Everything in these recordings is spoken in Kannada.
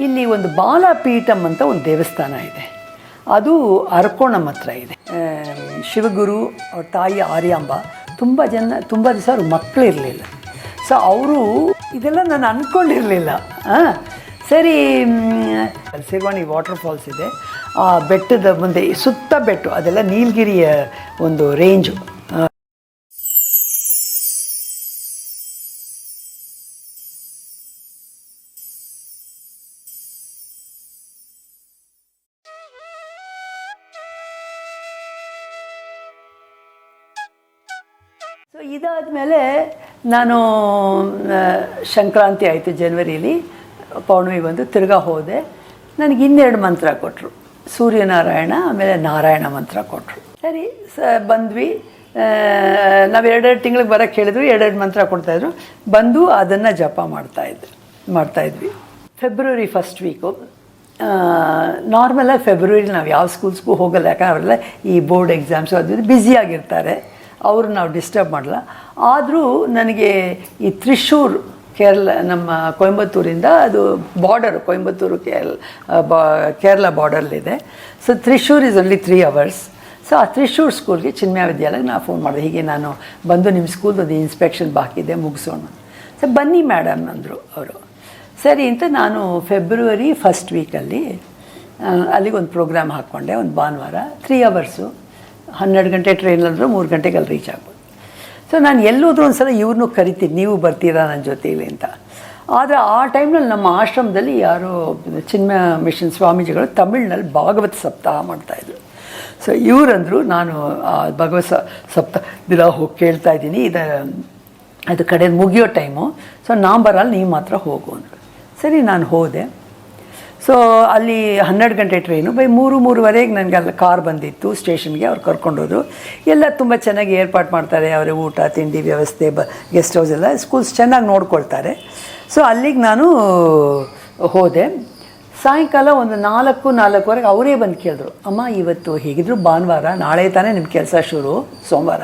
ಇಲ್ಲಿ ಒಂದು ಬಾಲಪೀಠಂ ಅಂತ ಒಂದು ದೇವಸ್ಥಾನ ಇದೆ. ಅದು ಅರ್ಕೋಣಂ ಹತ್ರ ಇದೆ. ಶಿವಗುರು ಅವ್ರ ತಾಯಿ ಆರ್ಯಾಂಬ ತುಂಬ ದಿವಸ ಅವ್ರ ಮಕ್ಕಳಿರಲಿಲ್ಲ. ಸೊ ಅವರು ಇದೆಲ್ಲ ನಾನು ಅಂದ್ಕೊಂಡಿರಲಿಲ್ಲ. ಸರಿ, ಸಿರ್ವಾಣಿ ವಾಟರ್ ಫಾಲ್ಸ್ ಇದೆ. ಆ ಬೆಟ್ಟದ ಮುಂದೆ ಸುತ್ತ ಬೆಟ್ಟು, ಅದೆಲ್ಲ ನೀಲಗಿರಿಯ ಒಂದು ರೇಂಜು. ಸೊ ಇದಾದಮೇಲೆ ನಾನು ಸಂಕ್ರಾಂತಿ ಆಯಿತು, ಜನವರಿಲಿ ಪೌರ್ಣಮಿ ಬಂದು ತಿರ್ಗಾ ಹೋದೆ. ನನಗೆ 2 ಮಂತ್ರ ಕೊಟ್ಟರು, ಸೂರ್ಯನಾರಾಯಣ ಆಮೇಲೆ ನಾರಾಯಣ ಮಂತ್ರ ಕೊಟ್ಟರು. ಸರಿ ಬಂದ್ವಿ. ನಾವು 2 ತಿಂಗಳಿಗೆ ಬರೋಕ್ಕೆ ಹೇಳಿದ್ರು, 2 ಮಂತ್ರ ಕೊಡ್ತಾಯಿದ್ರು. ಬಂದು ಅದನ್ನು ಜಪ ಮಾಡ್ತಾಯಿದ್ವಿ. ಫೆಬ್ರವರಿ ಫಸ್ಟ್ ವೀಕು ನಾರ್ಮಲಾಗಿ ಫೆಬ್ರವರಿಲಿ ನಾವು ಯಾವ ಸ್ಕೂಲ್ಸ್ಗೂ ಹೋಗಲ್ಲ, ಯಾಕಂದ್ರೆ ಅವರೆಲ್ಲ ಈ ಬೋರ್ಡ್ ಎಕ್ಸಾಮ್ಸು ಅದು ಬ್ಯುಸಿಯಾಗಿರ್ತಾರೆ, ಅವರು ನಾವು ಡಿಸ್ಟರ್ಬ್ ಮಾಡಲ್ಲ. ಆದರೂ ನನಗೆ ಈ ತ್ರಿಶೂರ್ ಕೇರಳ, ನಮ್ಮ ಕೊಯಂಬತ್ತೂರಿಂದ ಅದು ಬಾರ್ಡರು, ಕೊಯಂಬತ್ತೂರು ಕೇರಳ ಬಾರ್ಡರ್ಲಿದೆ. So Thrissur is only 3 hours. So ಆ ತ್ರಿಶೂರ್ ಸ್ಕೂಲ್ಗೆ ಚಿನ್ಮಯ ವಿದ್ಯಾಲಯಕ್ಕೆ ನಾನು ಫೋನ್ ಮಾಡಿದೆ, ಹೀಗೆ ನಾನು ಬಂದು ನಿಮ್ಮ ಸ್ಕೂಲ್ದು ಇನ್ಸ್ಪೆಕ್ಷನ್ ಬಾಕಿ ಇದೆ, ಮುಗಿಸೋಣ. ಸೊ ಬನ್ನಿ ಮೇಡಮ್ ಅಂದರು ಅವರು. ಸರಿ ಅಂತ ನಾನು ಫೆಬ್ರವರಿ ಫಸ್ಟ್ ವೀಕಲ್ಲಿ ಅಲ್ಲಿಗೆ ಒಂದು ಪ್ರೋಗ್ರಾಮ್ ಹಾಕ್ಕೊಂಡೆ, ಒಂದು ಭಾನುವಾರ 3 hours, 12 ಗಂಟೆ ಟ್ರೈನಲ್ಲರೂ 3 ಗಂಟೆಗೆ ಅಲ್ಲಿ ರೀಚ್ ಆಗ್ಬೋದು. ಸೊ ನಾನು ಎಲ್ಲೋದ್ರೂ ಒಂದು ಸಲ ಇವ್ರನ್ನೂ ಕರಿತೀನಿ, ನೀವು ಬರ್ತೀರಾ ನನ್ನ ಜೊತೆಯಲ್ಲಿ ಅಂತ. ಆದರೆ ಆ ಟೈಮ್ನಲ್ಲಿ ನಮ್ಮ ಆಶ್ರಮದಲ್ಲಿ ಯಾರೋ ಚಿನ್ಮಯ ಮಿಷನ್ ಸ್ವಾಮೀಜಿಗಳು ತಮಿಳ್ನಲ್ಲಿ ಭಾಗವತ್ ಸಪ್ತಾಹ ಮಾಡ್ತಾಯಿದ್ರು. ಸೊ ಇವರಂದರು, ನಾನು ಭಗವತ್ ಸಪ್ತಾಹದಿಲ್ಲ ಹೋಗಿ ಕೇಳ್ತಾ ಇದ್ದೀನಿ, ಅದು ಕಡೆ ಮುಗಿಯೋ ಟೈಮು, ಸೊ ನಾನು ಬರಲ್ಲ, ನೀವು ಮಾತ್ರ ಹೋಗು ಅಂದರು. ಸರಿ ನಾನು ಹೋದೆ. ಸೊ ಅಲ್ಲಿ 12 ಗಂಟೆ ಟ್ರೈನು, ಬೈ 3-3:30 ನನಗೆ ಅಲ್ಲಿ ಕಾರ್ ಬಂದಿತ್ತು ಸ್ಟೇಷನ್ಗೆ. ಅವ್ರು ಕರ್ಕೊಂಡೋದ್ರು. ಎಲ್ಲ ತುಂಬ ಚೆನ್ನಾಗಿ ಏರ್ಪಾಡು ಮಾಡ್ತಾರೆ, ಅವರ ಊಟ ತಿಂಡಿ ವ್ಯವಸ್ಥೆ, ಗೆಸ್ಟ್ ಹೌಸ್ ಎಲ್ಲ ಸ್ಕೂಲ್ಸ್ ಚೆನ್ನಾಗಿ ನೋಡ್ಕೊಳ್ತಾರೆ. ಸೊ ಅಲ್ಲಿಗೆ ನಾನು ಹೋದೆ. ಸಾಯಂಕಾಲ ಒಂದು 4-4:15 ಅವರೇ ಬಂದು ಕೇಳಿದ್ರು, ಅಮ್ಮ ಇವತ್ತು ಹೇಗಿದ್ರು ಭಾನುವಾರ, ನಾಳೆ ತಾನೇ ನಿಮ್ಮ ಕೆಲಸ ಶುರು, ಸೋಮವಾರ,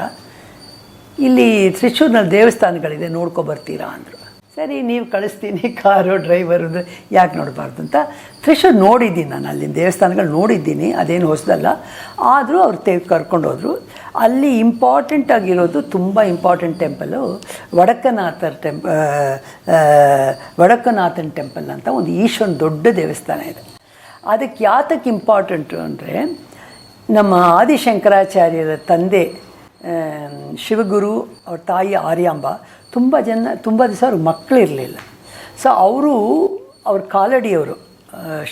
ಇಲ್ಲಿ ತ್ರಿಶೂರ್ನಲ್ಲಿ ದೇವಸ್ಥಾನಗಳಿದೆ, ನೋಡ್ಕೊಬರ್ತೀರಾ ಅಂದರು. ಸರಿ ನೀವು ಕಳಿಸ್ತೀನಿ, ಕಾರು ಡ್ರೈವರು, ಯಾಕೆ ನೋಡಬಾರ್ದು ಅಂತ. ತ್ರಿಶೂರ್ ನೋಡಿದ್ದೀನಿ ನಾನು, ಅಲ್ಲಿನ ದೇವಸ್ಥಾನಗಳು ನೋಡಿದ್ದೀನಿ, ಅದೇನು ಹೊಸದಲ್ಲ. ಆದರೂ ಅವ್ರು ಕರ್ಕೊಂಡೋದ್ರು. ಅಲ್ಲಿ ಇಂಪಾರ್ಟೆಂಟ್ ಆಗಿರೋದು, ತುಂಬ ಇಂಪಾರ್ಟೆಂಟ್ ಟೆಂಪಲು ವಡಕನಾಥನ್ ಟೆಂಪಲ್ ಅಂತ ಒಂದು ಈಶ್ವರನ ದೊಡ್ಡ ದೇವಸ್ಥಾನ ಇದೆ. ಅದಕ್ಕೆ ಯಾತಕ್ಕೆ ಇಂಪಾರ್ಟೆಂಟು ಅಂದರೆ, ನಮ್ಮ ಆದಿಶಂಕರಾಚಾರ್ಯರ ತಂದೆ ಶಿವಗುರು ಅವ್ರ ತಾಯಿ ಆರ್ಯಾಂಬ ತುಂಬ ದಿವಸ ಅವ್ರ ಮಕ್ಕಳಿರಲಿಲ್ಲ. ಸೊ ಅವ್ರ ಕಾಲಡಿಯವರು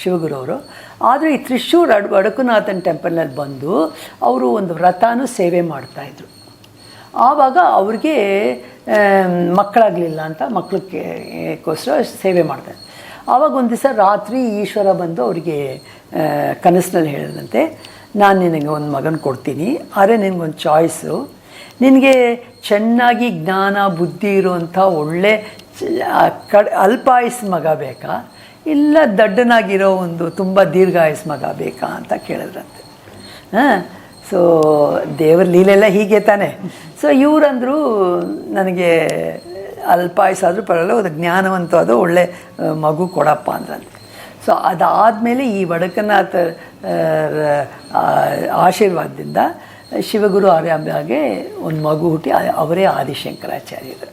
ಶಿವಗುರು ಅವರು. ಆದರೆ ಈ ತ್ರಿಶೂರ್ ವಡಕನಾಥನ್ ಟೆಂಪಲ್ನಲ್ಲಿ ಬಂದು ಅವರು ಒಂದು ವ್ರತನೂ ಸೇವೆ ಮಾಡ್ತಾಯಿದ್ರು. ಆವಾಗ ಅವ್ರಿಗೆ ಮಕ್ಕಳಾಗಲಿಲ್ಲ ಅಂತ, ಮಕ್ಕಳಕ್ಕೋಸ್ಕರ ಸೇವೆ ಮಾಡ್ತಾಯಿದ್ರು. ಆವಾಗ ಒಂದು ದಿವಸ ರಾತ್ರಿ ಈಶ್ವರ ಬಂದು ಅವರಿಗೆ ಕನಸಿನಲ್ಲಿ ಹೇಳಿದಂತೆ, ನಾನು ನಿನಗೆ ಒಂದು ಮಗನ ಕೊಡ್ತೀನಿ, ಆದರೆ ನಿನಗೊಂದು ಚಾಯ್ಸು, ನಿನಗೆ ಚೆನ್ನಾಗಿ ಜ್ಞಾನ ಬುದ್ಧಿ ಇರುವಂಥ ಒಳ್ಳೆ ಅಲ್ಪಾಯುಸ್ ಮಗ ಬೇಕಾ, ಇಲ್ಲ ದಡ್ಡನಾಗಿರೋ ಒಂದು ತುಂಬ ದೀರ್ಘಾಯುಸ್ ಮಗ ಬೇಕಾ ಅಂತ ಕೇಳಿದ್ರಂತೆ. ಸೊ ದೇವ್ರ ಲೀಲೆಲ್ಲ ಹೀಗೆ ತಾನೆ. ಸೊ ಇವರಂದರು, ನನಗೆ ಅಲ್ಪಾಯುಸ್ ಆದರೂ ಪರವಾಗಿಲ್ಲ, ಒಂದು ಜ್ಞಾನವಂತವಾದ ಒಳ್ಳೆ ಮಗು ಕೊಡಪ್ಪ ಅಂದ್ರಂತೆ. ಸೊ ಅದಾದಮೇಲೆ ಈ ವಡಕನಾಥ ಆಶೀರ್ವಾದದಿಂದ ಶಿವಗುರು ಆರ್ಯಾಂಬೆಗೆ ಒಂದು ಮಗು ಹುಟ್ಟಿ, ಅವರೇ ಆದಿಶಂಕರಾಚಾರ್ಯರು.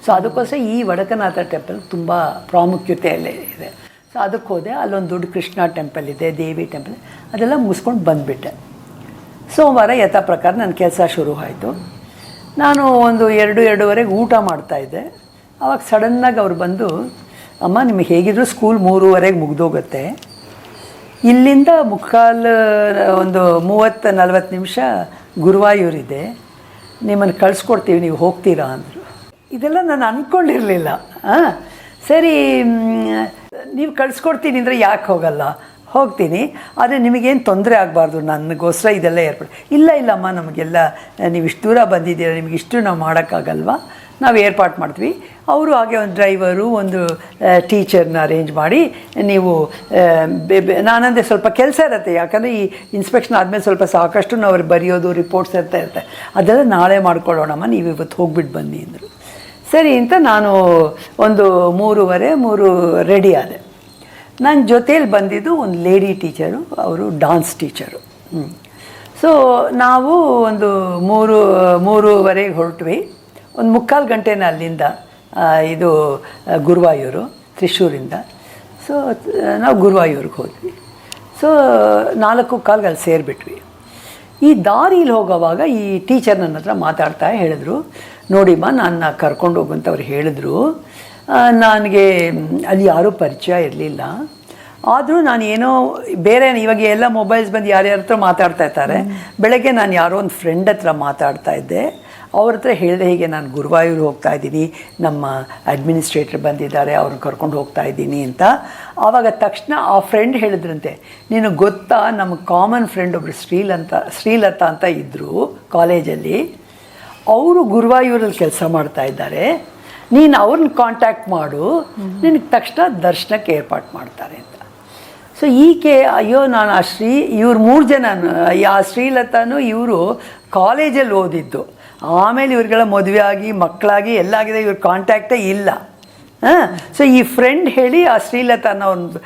ಸೊ ಅದಕ್ಕೋಸ್ಕರ ಈ ವಡಕನಾಥ ಟೆಂಪಲ್ ತುಂಬ ಪ್ರಾಮುಖ್ಯತೆಯಲ್ಲೇ ಇದೆ. ಸೊ ಅದಕ್ಕೆ ಹೋದೆ. ಅಲ್ಲೊಂದು ದೊಡ್ಡ ಕೃಷ್ಣ ಟೆಂಪಲ್ ಇದೆ, ದೇವಿ ಟೆಂಪಲ್, ಅದೆಲ್ಲ ಮುಗಿಸ್ಕೊಂಡು ಬಂದುಬಿಟ್ಟೆ. ಸೋಮವಾರ ಯಥಾ ಪ್ರಕಾರ ನನ್ನ ಕೆಲಸ ಶುರು ಆಯಿತು. ನಾನು ಒಂದು 2-2:30 ಊಟ ಮಾಡ್ತಾಯಿದ್ದೆ. ಆವಾಗ ಸಡನ್ನಾಗಿ ಅವ್ರು ಬಂದು, ಅಮ್ಮ ನಿಮಗೆ ಹೇಗಿದ್ರು ಸ್ಕೂಲ್ 3:30 ಮುಗಿದೋಗುತ್ತೆ, ಇಲ್ಲಿಂದ ಒಂದು 30-40 ನಿಮಿಷ ಗುರುವಾಯೂರಿದೆ, ನಿಮ್ಮನ್ನು ಕಳಿಸ್ಕೊಡ್ತೀವಿ, ನೀವು ಹೋಗ್ತೀರಾ ಅಂದರು. ಇದೆಲ್ಲ ನಾನು ಅಂದ್ಕೊಂಡಿರಲಿಲ್ಲ. ಸರಿ ನೀವು ಕಳಿಸ್ಕೊಡ್ತೀನಿ ಅಂದರೆ ಯಾಕೆ ಹೋಗಲ್ಲ, ಹೋಗ್ತೀನಿ, ಆದರೆ ನಿಮಗೇನು ತೊಂದರೆ ಆಗಬಾರ್ದು, ನನಗೋಸ್ಕರ ಇದೆಲ್ಲ ಏರ್ಪಾಡು. ಇಲ್ಲಮ್ಮ, ನಮಗೆಲ್ಲ ನೀವು ಇಷ್ಟು ದೂರ ಬಂದಿದ್ದೀರ, ನಿಮಗೆ ಇಷ್ಟು ನಾವು ಮಾಡೋಕ್ಕಾಗಲ್ವಾ, ನಾವು ಏರ್ಪಾಡು ಮಾಡ್ತೀವಿ. ಅವರು ಹಾಗೆ ಒಂದು ಡ್ರೈವರು, ಒಂದು ಟೀಚರ್ನ ಅರೇಂಜ್ ಮಾಡಿ, ನೀವು ನಾನಂದರೆ ಸ್ವಲ್ಪ ಕೆಲಸ ಇರುತ್ತೆ, ಯಾಕಂದರೆ ಈ ಇನ್ಸ್ಪೆಕ್ಷನ್ ಆದಮೇಲೆ ಸ್ವಲ್ಪ ಸಾಕಷ್ಟು ನಾವು ಅವ್ರಿಗೆ ಬರೆಯೋದು, ರಿಪೋರ್ಟ್ಸ್ ಇರುತ್ತೆ, ಅದೆಲ್ಲ ನಾಳೆ ಮಾಡ್ಕೊಳ್ಳೋಣಮ್ಮ, ನೀವು ಇವತ್ತು ಹೋಗ್ಬಿಟ್ಟು ಬನ್ನಿ ಅಂದರು. ಸರಿ ಅಂತ ನಾನು ಒಂದು 3:30 ರೆಡಿ ಆದೆ. ನನ್ನ ಜೊತೇಲಿ ಬಂದಿದ್ದು ಒಂದು ಲೇಡಿ ಟೀಚರು, ಅವರು ಡಾನ್ಸ್ ಟೀಚರು. ಸೊ ನಾವು ಒಂದು 3:30 ಹೊರಟ್ವಿ. ಒಂದು 3/4 ಗಂಟೆನ ಅಲ್ಲಿಂದ ಇದು ಗುರುವಾಯೂರು, ತ್ರಿಶೂರಿಂದ. ಸೊ ನಾವು ಗುರುವಾಯೂರಿಗೆ ಹೋದ್ವಿ. ಸೊ 4:15 ಅಲ್ಲಿ ಸೇರಿಬಿಟ್ವಿ. ಈ ದಾರಿಲಿ ಹೋಗೋವಾಗ ಈ ಟೀಚರ್ ನನ್ನ ಹತ್ರ ಮಾತಾಡ್ತಾ ಹೇಳಿದ್ರು, ನೋಡಿಮ್ಮ ನನ್ನ ಕರ್ಕೊಂಡು ಹೋಗುವಂತ ಅವ್ರು ಹೇಳಿದ್ರು. ನನಗೆ ಅಲ್ಲಿ ಯಾರೂ ಪರಿಚಯ ಇರಲಿಲ್ಲ. ಆದರೂ ನಾನು ಏನೋ ಬೇರೆ, ಇವಾಗ ಎಲ್ಲ ಮೊಬೈಲ್ಸ್ ಬಂದು ಯಾರ್ಯಾರ ಹತ್ರ ಮಾತಾಡ್ತಾ ಇರ್ತಾರೆ. ಬೆಳಗ್ಗೆ ನಾನು ಯಾರೋ ಒಂದು ಫ್ರೆಂಡ್ ಹತ್ರ ಮಾತಾಡ್ತಾ ಇದ್ದೆ. ಅವ್ರ ಹತ್ರ ಹೇಳಿದೆ, ಹೀಗೆ ನಾನು ಗುರುವಾಯೂರು ಹೋಗ್ತಾ ಇದ್ದೀನಿ, ನಮ್ಮ ಅಡ್ಮಿನಿಸ್ಟ್ರೇಟರ್ ಬಂದಿದ್ದಾರೆ, ಅವ್ರನ್ನ ಕರ್ಕೊಂಡು ಹೋಗ್ತಾ ಇದ್ದೀನಿ ಅಂತ. ಆವಾಗ ತಕ್ಷಣ ಆ ಫ್ರೆಂಡ್ ಹೇಳಿದ್ರಂತೆ, ನೀನು ಗೊತ್ತಾ, ನಮ್ಮ ಕಾಮನ್ ಫ್ರೆಂಡ್ ಒಬ್ಬರು ಶ್ರೀಲತಾ ಅಂತ ಇದ್ದರು ಕಾಲೇಜಲ್ಲಿ, ಅವರು ಗುರುವಾಯೂರಲ್ಲಿ ಕೆಲಸ ಮಾಡ್ತಾ ಇದ್ದಾರೆ, ನೀನು ಅವ್ರನ್ನ ಕಾಂಟ್ಯಾಕ್ಟ್ ಮಾಡು, ನಿನಗೆ ತಕ್ಷಣ ದರ್ಶನಕ್ಕೆ ಏರ್ಪಾಡು ಮಾಡ್ತಾರೆ ಅಂತ. ಸೊ ಈಕೆ, ಅಯ್ಯೋ ನಾನು ಇವ್ರು 3 ಜನ, ಆ ಶ್ರೀಲತಾನು ಇವರು ಕಾಲೇಜಲ್ಲಿ ಓದಿದ್ದು. ಆಮೇಲೆ ಇವ್ರಿಗೆಲ್ಲ ಮದುವೆ ಆಗಿ ಮಕ್ಕಳಾಗಿ ಎಲ್ಲ ಆಗಿದೆ, ಇವ್ರ ಕಾಂಟ್ಯಾಕ್ಟೇ ಇಲ್ಲ. ಸೊ ಈ ಫ್ರೆಂಡ್ ಹೇಳಿ ಆ ಶ್ರೀಲತಾನ ಒಂದು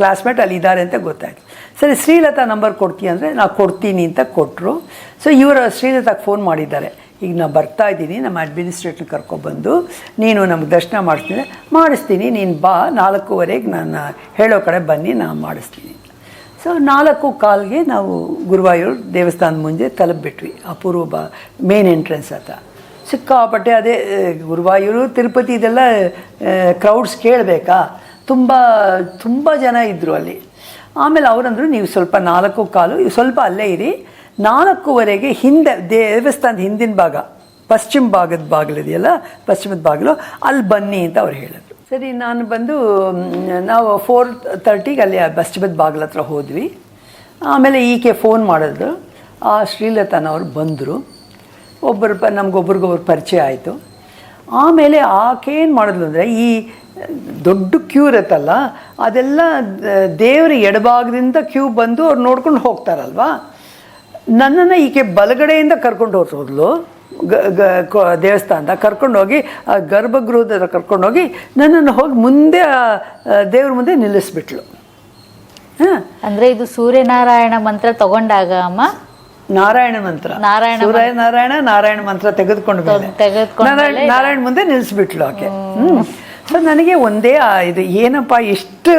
ಕ್ಲಾಸ್ಮೇಟ್ ಅಲ್ಲಿ ಇದ್ದಾರೆ ಅಂತ ಗೊತ್ತಾಯ್ತು. ಸರಿ, ಶ್ರೀಲತಾ ನಂಬರ್ ಕೊಡ್ತೀಯ ಅಂದರೆ ನಾವು ಕೊಡ್ತೀನಿ ಅಂತ ಕೊಟ್ಟರು. ಸೊ ಇವರು ಶ್ರೀಲತಾಗೆ ಫೋನ್ ಮಾಡಿದ್ದಾರೆ, ಈಗ ನಾನು ಬರ್ತಾ ಇದ್ದೀನಿ, ನಮ್ಮ ಅಡ್ಮಿನಿಸ್ಟ್ರೇಟ್ರ್ ಕರ್ಕೊಬಂದು ನೀನು ನಮ್ಗೆ ದರ್ಶನ ಮಾಡಿಸ್ತೀನಿ, ನೀನು ಬಾ, 4:15 ನಾನು ಹೇಳೋ ಕಡೆ ಬನ್ನಿ, ನಾನು ಮಾಡಿಸ್ತೀನಿ. ಸೊ 4:15ಗೆ ನಾವು ಗುರುವಾಯೂರು ದೇವಸ್ಥಾನದ ಮುಂದೆ ತಲುಪಿಬಿಟ್ವಿ, ಅಪೂರ್ವ ಮೇನ್ ಎಂಟ್ರೆನ್ಸ್ ಹತ್ರ. ಸಿಕ್ಕಾಪಟ್ಟೆ ಅದೇ ಗುರುವಾಯೂರು ತಿರುಪತಿ ಇದೆಲ್ಲ ಕ್ರೌಡ್ಸ್ ಕೇಳಬೇಕಾ, ತುಂಬ ಜನ ಇದ್ದರು ಅಲ್ಲಿ. ಆಮೇಲೆ ಅವರಂದರು, ನೀವು ಸ್ವಲ್ಪ 4:15 ಸ್ವಲ್ಪ ಅಲ್ಲೇ ಇರಿ, 4:15ಗೆ ಹಿಂದೆ ದೇವಸ್ಥಾನದ ಹಿಂದಿನ ಭಾಗ, ಪಶ್ಚಿಮ ಭಾಗದ ಬಾಗಿಲಿದೆಯಲ್ಲ, ಪಶ್ಚಿಮದ ಬಾಗಿಲು, ಅಲ್ಲಿ ಬನ್ನಿ ಅಂತ ಅವ್ರು ಹೇಳಿದ್ರು. ಸರಿ, ನಾನು ಬಂದು ನಾವು 4:30ಗೆ ಅಲ್ಲಿ ಪಶ್ಚಿಮದ ಬಾಗಿಲ ಹತ್ರ ಹೋದ್ವಿ. ಆಮೇಲೆ ಈಕೆ ಫೋನ್ ಮಾಡಿದ್ರು, ಆ ಶ್ರೀಲತಾನವ್ರು ಬಂದರು. ನಮಗೊಬ್ರಿಗೊಬ್ರು ಪರಿಚಯ ಆಯಿತು. ಆಮೇಲೆ ಆಕೆ ಏನು ಮಾಡಿದ್ಲು ಅಂದರೆ, ಈ ದೊಡ್ಡ ಕ್ಯೂ ಇರುತ್ತಲ್ಲ, ಅದೆಲ್ಲ ದೇವರ ಎಡಭಾಗದಿಂದ ಕ್ಯೂ ಬಂದು ಅವ್ರು ನೋಡ್ಕೊಂಡು ಹೋಗ್ತಾರಲ್ವ, ನನ್ನನ್ನು ಈಕೆ ಬಲಗಡೆಯಿಂದ ಕರ್ಕೊಂಡು ಹೋದ್ಲು, ದೇವಸ್ಥಾನದ ಕರ್ಕೊಂಡೋಗಿ ಗರ್ಭಗೃಹದ ಕರ್ಕೊಂಡೋಗಿ ನನ್ನನ್ನು ಹೋಗಿ ಮುಂದೆ ದೇವ್ರ ಮುಂದೆ ನಿಲ್ಲಿಸ್ಬಿಟ್ಲು. ಅಂದರೆ ಇದು ಸೂರ್ಯನಾರಾಯಣ ಮಂತ್ರ ತಗೊಂಡಾಗ ಅಮ್ಮ, ನಾರಾಯಣ ಮಂತ್ರ, ನಾರಾಯಣ ಮಂತ್ರ ತೆಗೆದುಕೊಂಡು ನಾರಾಯಣ ಮುಂದೆ ನಿಲ್ಲಿಸ್ಬಿಟ್ಲು ಆಕೆ. ಸೊ ನನಗೆ ಒಂದೇ ಇದು ಏನಪ್ಪ, ಎಷ್ಟು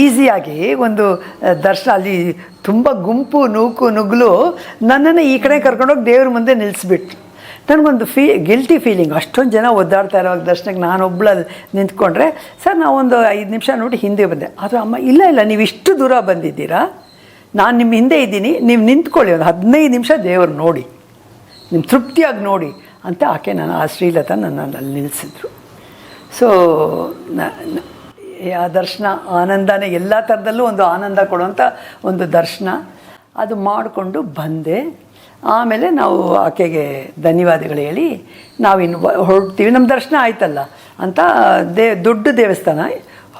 ಈಸಿಯಾಗಿ ಒಂದು ದರ್ಶನ, ಅಲ್ಲಿ ತುಂಬ ಗುಂಪು ನುಗ್ಗಲು ನನ್ನನ್ನು ಈ ಕಡೆ ಕರ್ಕೊಂಡೋಗಿ ದೇವ್ರ ಮುಂದೆ ನಿಲ್ಲಿಸ್ಬಿಟ್ಲು. ನನಗೊಂದು ಗಿಲ್ಟಿ ಫೀಲಿಂಗ್, ಅಷ್ಟೊಂದು ಜನ ಒದ್ದಾಡ್ತಾ ಇರೋವಾಗ ದರ್ಶನಕ್ಕೆ ನಾನೊಬ್ಬಳಲ್ಲಿ ನಿಂತ್ಕೊಂಡ್ರೆ, ಸರ್ ನಾವೊಂದು 5 ನಿಮಿಷ ನೋಡಿ ಹಿಂದೆ ಬಂದೆ. ಆದರೆ ಅಮ್ಮ, ಇಲ್ಲ ನೀವು ಇಷ್ಟು ದೂರ ಬಂದಿದ್ದೀರಾ, ನಾನು ನಿಮ್ಮ ಹಿಂದೆ ಇದ್ದೀನಿ, ನೀವು ನಿಂತ್ಕೊಳ್ಳಿ, ಒಂದು 15 ನಿಮಿಷ ದೇವರು ನೋಡಿ, ನಿಮ್ಮ ತೃಪ್ತಿಯಾಗಿ ನೋಡಿ ಅಂತ ಆಕೆ ಆ ಶ್ರೀಲತಾ ನನ್ನನ್ನು ಅಲ್ಲಿ ನಿಲ್ಲಿಸಿದ್ರು. ಸೊ ಆ ದರ್ಶನ ಆನಂದನೇ, ಎಲ್ಲ ಥರದಲ್ಲೂ ಒಂದು ಆನಂದ ಕೊಡುವಂಥ ಒಂದು ದರ್ಶನ. ಅದು ಮಾಡಿಕೊಂಡು ಬಂದೆ. ಆಮೇಲೆ ನಾವು ಆಕೆಗೆ ಧನ್ಯವಾದಗಳು ಹೇಳಿ ನಾವಿನ್ನು ಹೊರಡ್ತೀವಿ, ನಮ್ಮ ದರ್ಶನ ಆಯ್ತಲ್ಲ ಅಂತ. ದೊಡ್ಡ ದೇವಸ್ಥಾನ,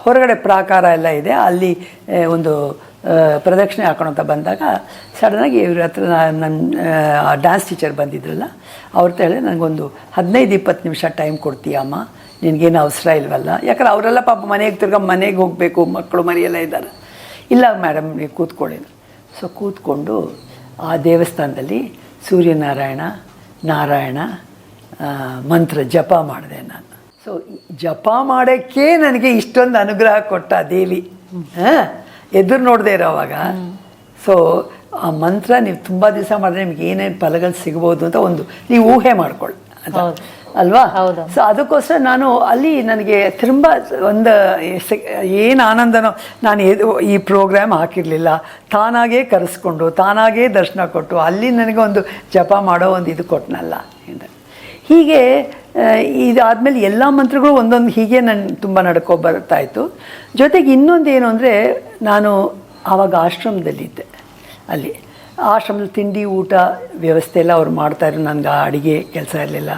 ಹೊರಗಡೆ ಪ್ರಾಕಾರ ಎಲ್ಲ ಇದೆ, ಅಲ್ಲಿ ಒಂದು ಪ್ರದಕ್ಷಿಣೆ ಹಾಕೋಣಂತ ಬಂದಾಗ ಸಡನ್ನಾಗಿ ಇವ್ರ ಹತ್ರ ನನ್ನ ಡ್ಯಾನ್ಸ್ ಟೀಚರ್ ಬಂದಿದ್ರಲ್ಲ, ಅವ್ರ ಹತ್ರ ಹೇಳಿದೆ, ನನಗೊಂದು 15-20 ನಿಮಿಷ ಟೈಮ್ ಕೊಡ್ತೀಯಮ್ಮ, ನಿನಗೇನು ಅವಸರ ಇಲ್ವಲ್ಲ, ಯಾಕಂದ್ರೆ ಅವರೆಲ್ಲ ಪಾಪ ಮನೆಗೆ ಹೋಗಬೇಕು, ಮಕ್ಕಳು ಮರಿಯೆಲ್ಲ ಇದ್ದಾರೆ. ಇಲ್ಲ ಮೇಡಮ್, ನೀವು ಕೂತ್ಕೊಳ್ಳಿ. ಸೊ ಕೂತ್ಕೊಂಡು ಆ ದೇವಸ್ಥಾನದಲ್ಲಿ ನಾರಾಯಣ ಮಂತ್ರ ಜಪ ಮಾಡಿದೆ ನಾನು. ಸೊ ಜಪ ಮಾಡೋಕ್ಕೆ ನನಗೆ ಇಷ್ಟೊಂದು ಅನುಗ್ರಹ ಕೊಟ್ಟ ದೇವಿ, ಎದುರು ನೋಡದೆ ಇರೋವಾಗ. ಸೊ ಆ ಮಂತ್ರ ನೀವು ತುಂಬ ದಿವಸ ಮಾಡಿದ್ರೆ ನಿಮ್ಗೆ ಏನೇನು ಫಲಗಳು ಸಿಗ್ಬೋದು ಅಂತ ಒಂದು ನೀವು ಊಹೆ ಮಾಡ್ಕೊಳ್ಳಿ ಅಲ್ವಾ. ಸೊ ಅದಕ್ಕೋಸ್ಕರ ನಾನು ಅಲ್ಲಿ ನನಗೆ ತುಂಬ ಒಂದು ಏನು ಆನಂದನೋ, ನಾನು ಈ ಪ್ರೋಗ್ರಾಮ್ ಹಾಕಿರಲಿಲ್ಲ, ತಾನಾಗೇ ಕರೆಸ್ಕೊಂಡು ತಾನಾಗೇ ದರ್ಶನ ಕೊಟ್ಟು ಅಲ್ಲಿ ನನಗೆ ಒಂದು ಜಪ ಮಾಡೋ ಒಂದು ಇದು ಕೊಟ್ಟನಲ್ಲ. ಹೀಗೆ ಇದಾದಮೇಲೆ ಎಲ್ಲ ಮಂತ್ರಗಳು ಒಂದೊಂದು ಹೀಗೆ ನಾನು ತುಂಬ ಬರ್ತಾಯಿತ್ತು. ಜೊತೆಗೆ ಇನ್ನೊಂದು ಏನು ಅಂದರೆ, ನಾನು ಆವಾಗ ಆಶ್ರಮದಲ್ಲಿದ್ದೆ. ಅಲ್ಲಿ ಆಶ್ರಮದಲ್ಲಿ ತಿಂಡಿ ಊಟ ವ್ಯವಸ್ಥೆ ಎಲ್ಲ ಅವ್ರು ಮಾಡ್ತಾಯಿದ್ರು, ನನಗೆ ಅಡುಗೆ ಕೆಲಸ ಇರಲಿಲ್ಲ,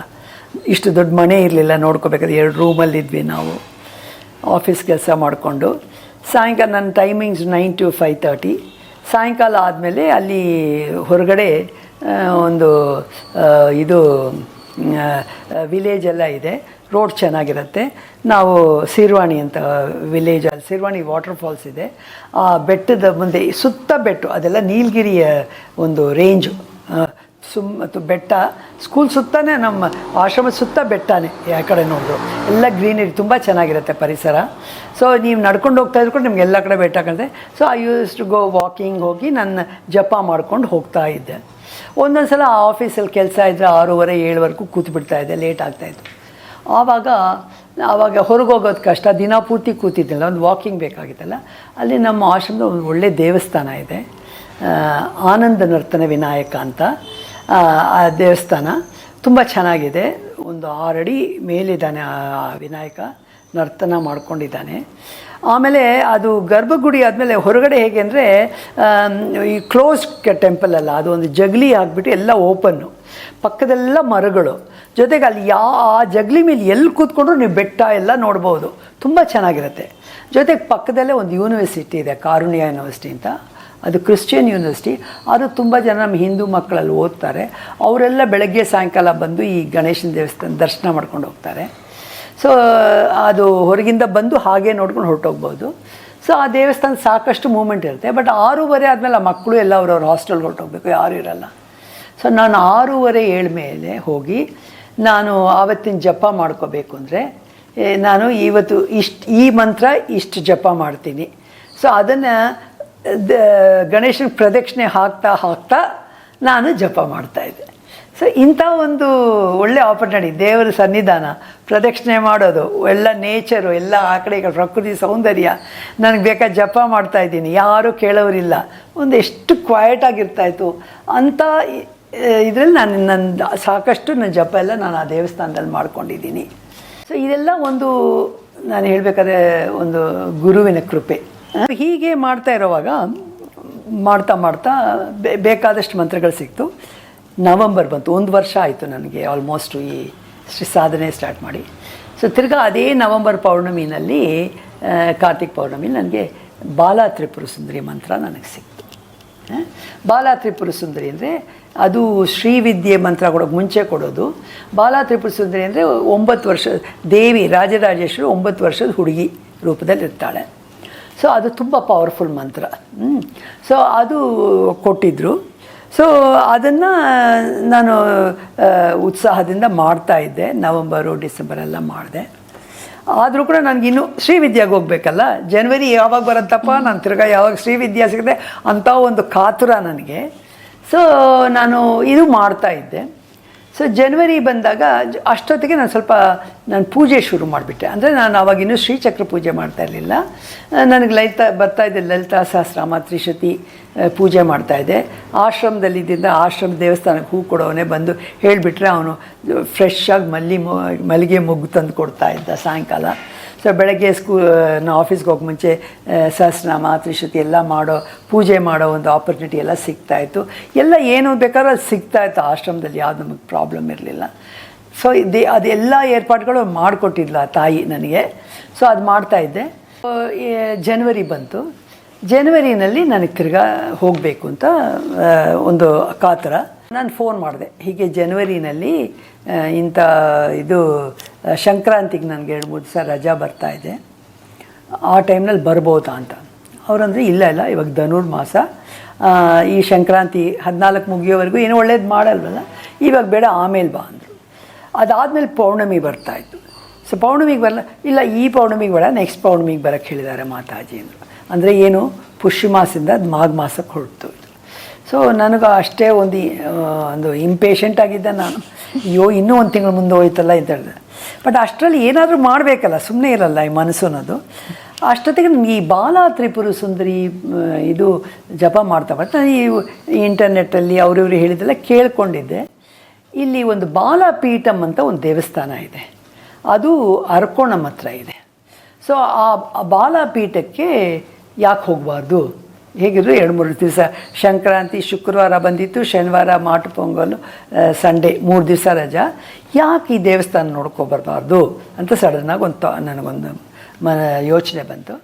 ಇಷ್ಟು ದೊಡ್ಡ ಮನೆ ಇರಲಿಲ್ಲ ನೋಡ್ಕೋಬೇಕಾದ್ರೆ. 2 ರೂಮಲ್ಲಿದ್ವಿ ನಾವು, ಆಫೀಸ್ ಕೆಲಸ ಮಾಡಿಕೊಂಡು. ಸಾಯಂಕಾಲ ನನ್ನ ಟೈಮಿಂಗ್ಸ್ 9 to 5:30. ಸಾಯಂಕಾಲ ಆದಮೇಲೆ ಅಲ್ಲಿ ಹೊರಗಡೆ ಒಂದು ಇದು ವಿಲೇಜ್ ಎಲ್ಲ ಇದೆ, ರೋಡ್ ಚೆನ್ನಾಗಿರುತ್ತೆ. ನಾವು ಸೀರ್ವಾಣಿ ಅಂತ ವಿಲೇಜ್, ಅಲ್ಲಿ ಸೀರ್ವಾಣಿ ವಾಟರ್ ಫಾಲ್ಸ್ ಇದೆ. ಆ ಬೆಟ್ಟದ ಮುಂದೆ ಸುತ್ತ ಬೆಟ್ಟು, ಅದೆಲ್ಲ ನೀಲಗಿರಿಯ ಒಂದು ರೇಂಜು, ಮತ್ತು ಬೆಟ್ಟ. ಸ್ಕೂಲ್ ಸುತ್ತನೇ, ನಮ್ಮ ಆಶ್ರಮದ ಸುತ್ತ ಬೆಟ್ಟನೇ, ಯಾವ ಕಡೆ ನೋಡಿದ್ರು ಎಲ್ಲ ಗ್ರೀನರಿ, ತುಂಬ ಚೆನ್ನಾಗಿರುತ್ತೆ ಪರಿಸರ. ಸೊ ನೀವು ನಡ್ಕೊಂಡು ಹೋಗ್ತಾ ಇದ್ರು ಕೂಡ ನಿಮ್ಗೆ ಎಲ್ಲ ಕಡೆ ಬೆಟ್ಟ ಕಾಣುತ್ತೆ. So I use to go walking, ಹೋಗಿ ನನ್ನ ಜಪ ಮಾಡ್ಕೊಂಡು ಹೋಗ್ತಾ ಇದ್ದೆ. ಒಂದೊಂದು ಸಲ ಆಫೀಸಲ್ಲಿ ಕೆಲಸ ಇದ್ದರೆ 6:30, 7ವರೆಗೂ ಕೂತ್ಬಿಡ್ತಾಯಿದ್ದೆ, ಲೇಟ್ ಆಗ್ತಾಯಿತ್ತು. ಆವಾಗ ಹೊರಗೆ ಹೋಗೋದು ಕಷ್ಟ, ದಿನ ಪೂರ್ತಿ ಕೂತಿದ್ದಿಲ್ಲ, ಒಂದು ವಾಕಿಂಗ್ ಬೇಕಾಗಿತ್ತಲ್ಲ. ಅಲ್ಲಿ ನಮ್ಮ ಆಶ್ರಮದ ಒಂದು ಒಳ್ಳೆ ದೇವಸ್ಥಾನ ಇದೆ, ಆನಂದ ನರ್ತನ ವಿನಾಯಕ ಅಂತ. ಆ ದೇವಸ್ಥಾನ ತುಂಬ ಚೆನ್ನಾಗಿದೆ. ಒಂದು 6 ಅಡಿ ಮೇಲಿದ್ದಾನೆ ಆ ವಿನಾಯಕ, ನರ್ತನ ಮಾಡ್ಕೊಂಡಿದ್ದಾನೆ. ಆಮೇಲೆ ಅದು ಗರ್ಭಗುಡಿ ಆದಮೇಲೆ ಹೊರಗಡೆ ಹೇಗೆ ಅಂದರೆ ಈ ಕ್ಲೋಸ್ ಟೆಂಪಲ್ ಅಲ್ಲ, ಅದು ಒಂದು ಜಗಲಿ ಆಗಿಬಿಟ್ಟು ಎಲ್ಲ ಓಪನ್ನು, ಪಕ್ಕದೆಲ್ಲ ಮರಗಳು, ಜೊತೆಗೆ ಅಲ್ಲಿ ಆ ಜಗಲಿ ಮೇಲೆ ಎಲ್ಲಿ ಕೂತ್ಕೊಂಡ್ರು ನೀವು ಬೆಟ್ಟ ಎಲ್ಲ ನೋಡ್ಬೋದು, ತುಂಬ ಚೆನ್ನಾಗಿರುತ್ತೆ. ಜೊತೆಗೆ ಪಕ್ಕದಲ್ಲೇ ಒಂದು ಯೂನಿವರ್ಸಿಟಿ ಇದೆ, ಕಾರುಣ್ಯ ಯೂನಿವರ್ಸಿಟಿ ಅಂತ. ಅದು ಕ್ರಿಶ್ಚಿಯನ್ ಯೂನಿವರ್ಸಿಟಿ. ಅದು ತುಂಬ ಜನ ನಮ್ಮ ಹಿಂದೂ ಮಕ್ಕಳಲ್ಲಿ ಓದ್ತಾರೆ. ಅವರೆಲ್ಲ ಬೆಳಗ್ಗೆ ಸಾಯಂಕಾಲ ಬಂದು ಈ ಗಣೇಶನ ದೇವಸ್ಥಾನ ದರ್ಶನ ಮಾಡ್ಕೊಂಡು ಹೋಗ್ತಾರೆ. ಸೊ ಅದು ಹೊರಗಿಂದ ಬಂದು ಹಾಗೆ ನೋಡ್ಕೊಂಡು ಹೊರಟೋಗ್ಬೋದು. ಸೊ ಆ ದೇವಸ್ಥಾನ ಸಾಕಷ್ಟು ಮೂಮೆಂಟ್ ಇರುತ್ತೆ. ಬಟ್ 6:30 ಆದಮೇಲೆ ಆ ಮಕ್ಕಳು ಎಲ್ಲ ಅವ್ರವ್ರ ಹಾಸ್ಟೆಲ್ಗೆ ಹೊರಟೋಗ್ಬೇಕು, ಯಾರೂ ಇರಲ್ಲ. ಸೊ ನಾನು 6:30, 7 ಮೇಲೆ ಹೋಗಿ ನಾನು ಆವತ್ತಿನ ಜಪ ಮಾಡ್ಕೋಬೇಕು ಅಂದರೆ, ನಾನು ಇವತ್ತು ಈ ಮಂತ್ರ ಇಷ್ಟು ಜಪ ಮಾಡ್ತೀನಿ. ಸೊ ಅದನ್ನು ಗಣೇಶನ ಪ್ರದಕ್ಷಿಣೆ ಹಾಕ್ತಾ ನಾನು ಜಪ ಮಾಡ್ತಾಯಿದ್ದೆ. ಸೊ ಇಂಥ ಒಂದು ಒಳ್ಳೆ ಆಪರ್ಚುನಿಟಿ, ದೇವರ ಸನ್ನಿಧಾನ, ಪ್ರದಕ್ಷಿಣೆ ಮಾಡೋದು, ಎಲ್ಲ ನೇಚರು, ಎಲ್ಲ ಆ ಕಡೆ ಈ ಕಡೆ ಪ್ರಕೃತಿ ಸೌಂದರ್ಯ, ನನಗೆ ಬೇಕಾದ ಜಪ ಮಾಡ್ತಾಯಿದ್ದೀನಿ, ಯಾರೂ ಕೇಳೋರಿಲ್ಲ, ಒಂದು ಎಷ್ಟು ಕ್ವಯಟಾಗಿರ್ತಾಯಿತ್ತು ಅಂಥ ಇದರಲ್ಲಿ ನನ್ನ ಸಾಕಷ್ಟು ನನ್ನ ಜಪ ಎಲ್ಲ ನಾನು ಆ ದೇವಸ್ಥಾನದಲ್ಲಿ ಮಾಡ್ಕೊಂಡಿದ್ದೀನಿ. ಸೊ ಇದೆಲ್ಲ ಒಂದು ನಾನು ಹೇಳಬೇಕಾದ್ರೆ ಒಂದು ಗುರುವಿನ ಕೃಪೆ. ಹೀಗೆ ಮಾಡ್ತಾ ಇರೋವಾಗ ಮಾಡ್ತಾ ಬೇಕಾದಷ್ಟು ಮಂತ್ರಗಳು ಸಿಕ್ತು. ನವಂಬರ್ ಬಂತು, 1 ವರ್ಷ ಆಯಿತು ನನಗೆ ಆಲ್ಮೋಸ್ಟು ಈ ಸಾಧನೆ ಸ್ಟಾರ್ಟ್ ಮಾಡಿ. ಸೊ ತಿರ್ಗಾ ಅದೇ ನವಂಬರ್ ಪೌರ್ಣಮಿನಲ್ಲಿ, ಕಾರ್ತಿಕ್ ಪೌರ್ಣಮಿ, ನನಗೆ ಬಾಲಾ ತ್ರಿಪುರ ಸುಂದರಿ ಮಂತ್ರ ನನಗೆ ಸಿಕ್ತು. ಬಾಲಾ ತ್ರಿಪುರ ಸುಂದರಿ ಅಂದರೆ ಅದು ಶ್ರೀವಿದ್ಯೆ ಮಂತ್ರ ಕೊಡೋಕೆ ಮುಂಚೆ ಕೊಡೋದು. ಬಾಲಾ ತ್ರಿಪುರ ಸುಂದರಿ ಅಂದರೆ 9 ವರ್ಷ ದೇವಿ ರಾಜರಾಜೇಶ್ವರಿ 9 ವರ್ಷದ ಹುಡುಗಿ ರೂಪದಲ್ಲಿ ಇರ್ತಾಳೆ. ಸೊ ಅದು ತುಂಬ ಪವರ್ಫುಲ್ ಮಂತ್ರ. ಸೊ ಅದು ಕೊಟ್ಟಿದ್ದರು. ಸೊ ಅದನ್ನು ನಾನು ಉತ್ಸಾಹದಿಂದ ಮಾಡ್ತಾಯಿದ್ದೆ. ನವಂಬರು, ಡಿಸೆಂಬರೆಲ್ಲ ಮಾಡಿದೆ. ಆದರೂ ಕೂಡ ನನಗಿನ್ನೂ ಶ್ರೀವಿದ್ಯಾಗೆ ಹೋಗ್ಬೇಕಲ್ಲ, ಜನವರಿ ಯಾವಾಗ ಬರುತ್ತಪ್ಪ, ನಾನು ತಿರ್ಗಾ ಯಾವಾಗ ಶ್ರೀವಿದ್ಯಾ ಸಿಗುತ್ತೆ ಅಂಥ ಒಂದು ಕಾತುರ ನನಗೆ. ಸೊ ನಾನು ಇದು ಮಾಡ್ತಾಯಿದ್ದೆ. ಸೊ ಜನವರಿ ಬಂದಾಗ ಅಷ್ಟೊತ್ತಿಗೆ ನಾನು ಪೂಜೆ ಶುರು ಮಾಡಿಬಿಟ್ಟೆ. ಅಂದರೆ ನಾನು ಆವಾಗಿನ್ನೂ ಶ್ರೀಚಕ್ರ ಪೂಜೆ ಮಾಡ್ತಾ ಇರಲಿಲ್ಲ. ನನಗೆ ಬರ್ತಾಯಿದ್ದೆ ಲಲಿತಾ ಸಹಸ್ರನಾಮ, ತ್ರಿಶತಿ ಪೂಜೆ ಮಾಡ್ತಾಯಿದ್ದೆ. ಆಶ್ರಮದಲ್ಲಿದ್ದಿಂದ ಆಶ್ರಮ ದೇವಸ್ಥಾನಕ್ಕೆ ಹೂ ಕೊಡೋವನೇ ಬಂದು ಹೇಳಿಬಿಟ್ರೆ ಅವನು ಫ್ರೆಶ್ ಆಗಿ ಮಲ್ಲಿಗೆ ಮೊಗ್ಗು ತಂದು ಕೊಡ್ತಾಯಿದ್ದ ಸಾಯಂಕಾಲ. ಸೊ ಬೆಳಗ್ಗೆ ನಾನು ಆಫೀಸ್ಗೆ ಹೋಗಿ ಮುಂಚೆ ಸಹಸ್ರನಾಮ, ತ್ರಿಶತಿ ಎಲ್ಲ ಪೂಜೆ ಮಾಡೋ ಒಂದು ಆಪರ್ಚುನಿಟಿ ಎಲ್ಲ ಸಿಗ್ತಾಯಿತ್ತು. ಎಲ್ಲ ಏನು ಬೇಕಾದ್ರೂ ಅದು ಸಿಗ್ತಾಯಿತ್ತು ಆಶ್ರಮದಲ್ಲಿ, ಯಾವುದು ನಮಗೆ ಪ್ರಾಬ್ಲಮ್ ಇರಲಿಲ್ಲ. ಸೊ ಅದೆಲ್ಲ ಏರ್ಪಾಡುಗಳು ಮಾಡಿಕೊಟ್ಟಿದ್ಲ ಆ ತಾಯಿ ನನಗೆ. ಸೊ ಅದು ಮಾಡ್ತಾಯಿದ್ದೆ. ಜನವರಿ ಬಂತು. ಜನವರಿನಲ್ಲಿ ನನಗೆ ತಿರ್ಗಾ ಹೋಗಬೇಕು ಅಂತ ಒಂದು ಕಾತರ. ನಾನು ಫೋನ್ ಮಾಡಿದೆ, ಹೀಗೆ ಜನವರಿನಲ್ಲಿ ಇಂಥ ಇದು ಸಂಕ್ರಾಂತಿಗೆ ನನಗೆ 2-3 ದಿವಸ ರಜಾ ಬರ್ತಾಯಿದೆ, ಆ ಟೈಮ್ನಲ್ಲಿ ಬರ್ಬೋದಾ ಅಂತ. ಅವರಂದರೆ ಇಲ್ಲ ಇವಾಗ ಧನುರ್ಮಾಸ, ಈ ಸಂಕ್ರಾಂತಿ 14 ಮುಗಿಯೋವರೆಗೂ ಏನೂ ಒಳ್ಳೇದು ಮಾಡಲ್ವಲ್ಲ, ಇವಾಗ ಬೇಡ ಆಮೇಲೆ ಬಾ ಅಂದರು. ಅದಾದಮೇಲೆ ಪೌರ್ಣಮಿ ಬರ್ತಾಯಿತ್ತು. ಸೊ ಪೌರ್ಣಮಿಗೆ ಬರಲ್ಲ, ಇಲ್ಲ ಈ ಪೌರ್ಣಮಿಗೆ ಬೇಡ, ನೆಕ್ಸ್ಟ್ ಪೌರ್ಣಮಿಗೆ ಬರೋಕ್ಕೆ ಹೇಳಿದ್ದಾರೆ ಮಾತಾಜಿ ಅಂದರು. ಅಂದರೆ ಏನು, ಪುಷ್ಯ ಮಾಸದಿಂದ ಅದು ಮಾಘ ಮಾಸಕ್ಕೆ ಹೊರಟು. ಸೊ ನನಗೆ ಅಷ್ಟೇ ಒಂದು ಇಂಪೇಷೆಂಟ್ ಆಗಿದ್ದೆ ನಾನು. ಅಯ್ಯೋ ಇನ್ನೂ 1 ತಿಂಗಳು ಮುಂದೆ ಹೋಯ್ತಲ್ಲ ಅಂತ ಹೇಳಿದೆ. ಬಟ್ ಅಷ್ಟರಲ್ಲಿ ಏನಾದರೂ ಮಾಡಬೇಕಲ್ಲ, ಸುಮ್ಮನೆ ಇರಲ್ಲ ಈ ಮನಸ್ಸು ಅನ್ನೋದು. ಅಷ್ಟೊತ್ತಿಗೆ ನನಗೆ ಈ ಬಾಲಾ ತ್ರಿಪುರ ಸುಂದರಿ ಇದು ಜಪ ಮಾಡ್ತಾ ನಾನು ಈ ಇಂಟರ್ನೆಟ್ಟಲ್ಲಿ ಅವರಿವರು ಹೇಳಿದ್ದೆಲ್ಲ ಕೇಳ್ಕೊಂಡಿದ್ದೆ. ಇಲ್ಲಿ ಒಂದು ಬಾಲಾಪೀಠಂ ಅಂತ ಒಂದು ದೇವಸ್ಥಾನ ಇದೆ, ಅದು ಅರ್ಕೋಣಂ ಹತ್ರ ಇದೆ. ಸೊ ಆ ಬಾಲಾಪೀಠಕ್ಕೆ ಯಾಕೆ ಹೋಗಬಾರ್ದು, ಹೇಗಿದ್ರು 2-3 ದಿವಸ, ಸಂಕ್ರಾಂತಿ ಶುಕ್ರವಾರ ಬಂದಿತ್ತು, ಶನಿವಾರ ಮಾಟು ಪೊಂಗಲು, ಸಂಡೇ 3 ದಿವಸ ರಜಾ, ಯಾಕೆ ಈ ದೇವಸ್ಥಾನ ನೋಡ್ಕೊಬರ್ಬಾರ್ದು ಅಂತ ಸಡನ್ನಾಗಿ ನನಗೊಂದು ಯೋಚನೆ ಬಂತು.